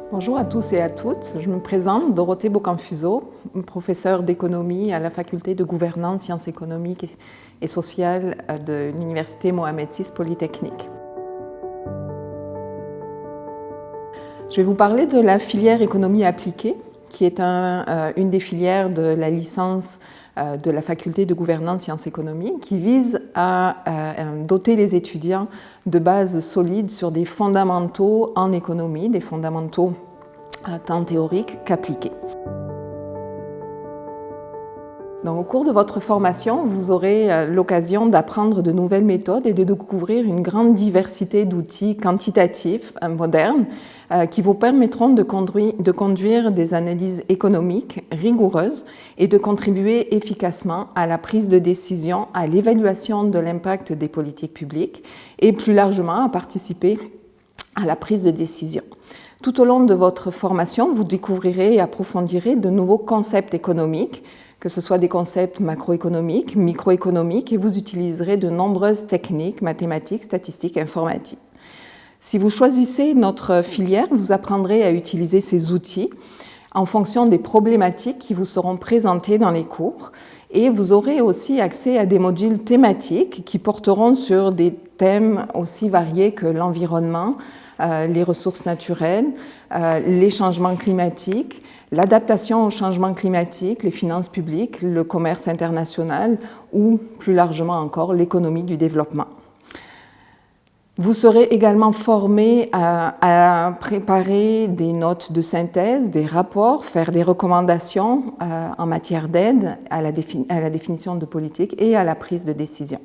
Bonjour à tous et à toutes, je me présente Dorothée Bocamfuseau, professeure d'économie à la faculté de gouvernance, sciences économiques et sociales de l'université Mohamed VI Polytechnique. Je vais vous parler de la filière économie appliquée, qui est une des filières de la licence de la faculté de gouvernance sciences économiques, qui vise à doter les étudiants de bases solides sur des fondamentaux en économie, des fondamentaux tant théoriques qu'appliqués. Donc, au cours de votre formation, vous aurez l'occasion d'apprendre de nouvelles méthodes et de découvrir une grande diversité d'outils quantitatifs modernes qui vous permettront de conduire des analyses économiques rigoureuses et de contribuer efficacement à la prise de décision, à l'évaluation de l'impact des politiques publiques et plus largement à participer à la prise de décision. Tout au long de votre formation, vous découvrirez et approfondirez de nouveaux concepts économiques, que ce soit des concepts macroéconomiques, microéconomiques, et vous utiliserez de nombreuses techniques mathématiques, statistiques, informatiques. Si vous choisissez notre filière, vous apprendrez à utiliser ces outils en fonction des problématiques qui vous seront présentées dans les cours, et vous aurez aussi accès à des modules thématiques qui porteront sur des thèmes aussi variés que l'environnement, les ressources naturelles, les changements climatiques, l'adaptation au changement climatique, les finances publiques, le commerce international ou, plus largement encore, l'économie du développement. Vous serez également formé à préparer des notes de synthèse, des rapports, faire des recommandations en matière d'aide à la définition de politique et à la prise de décision.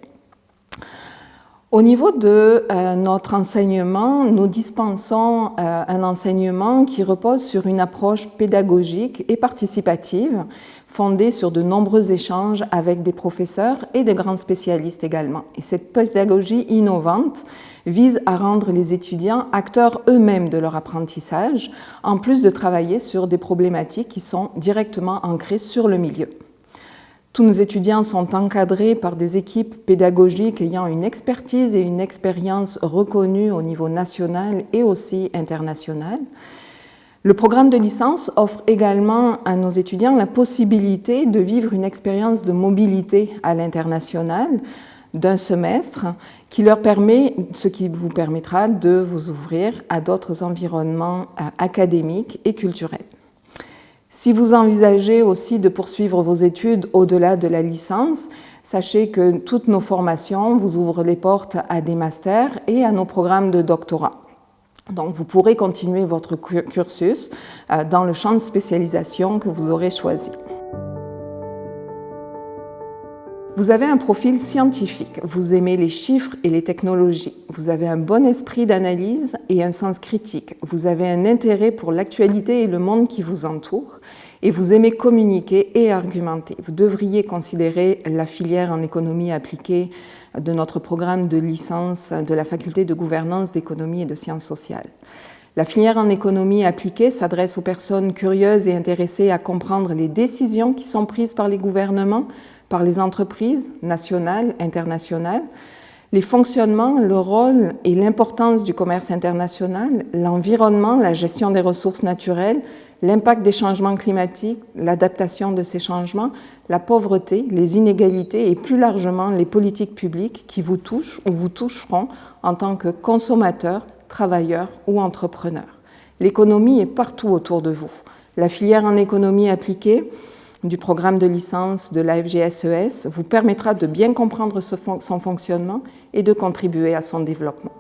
Au niveau de notre enseignement, nous dispensons un enseignement qui repose sur une approche pédagogique et participative, fondée sur de nombreux échanges avec des professeurs et des grands spécialistes également. Et cette pédagogie innovante vise à rendre les étudiants acteurs eux-mêmes de leur apprentissage, en plus de travailler sur des problématiques qui sont directement ancrées sur le milieu. Tous nos étudiants sont encadrés par des équipes pédagogiques ayant une expertise et une expérience reconnues au niveau national et aussi international. Le programme de licence offre également à nos étudiants la possibilité de vivre une expérience de mobilité à l'international d'un semestre ce qui vous permettra de vous ouvrir à d'autres environnements académiques et culturels. Si vous envisagez aussi de poursuivre vos études au-delà de la licence, sachez que toutes nos formations vous ouvrent les portes à des masters et à nos programmes de doctorat. Donc vous pourrez continuer votre cursus dans le champ de spécialisation que vous aurez choisi. Vous avez un profil scientifique, vous aimez les chiffres et les technologies, vous avez un bon esprit d'analyse et un sens critique, vous avez un intérêt pour l'actualité et le monde qui vous entoure, et vous aimez communiquer et argumenter. Vous devriez considérer la filière en économie appliquée de notre programme de licence de la faculté de gouvernance d'économie et de sciences sociales. La filière en économie appliquée s'adresse aux personnes curieuses et intéressées à comprendre les décisions qui sont prises par les gouvernements, par les entreprises nationales, internationales, les fonctionnements, le rôle et l'importance du commerce international, l'environnement, la gestion des ressources naturelles, l'impact des changements climatiques, l'adaptation de ces changements, la pauvreté, les inégalités et plus largement les politiques publiques qui vous touchent ou vous toucheront en tant que consommateurs, travailleurs ou entrepreneurs. L'économie est partout autour de vous. La filière en économie appliquée du programme de licence de l'AFGSES vous permettra de bien comprendre son fonctionnement et de contribuer à son développement.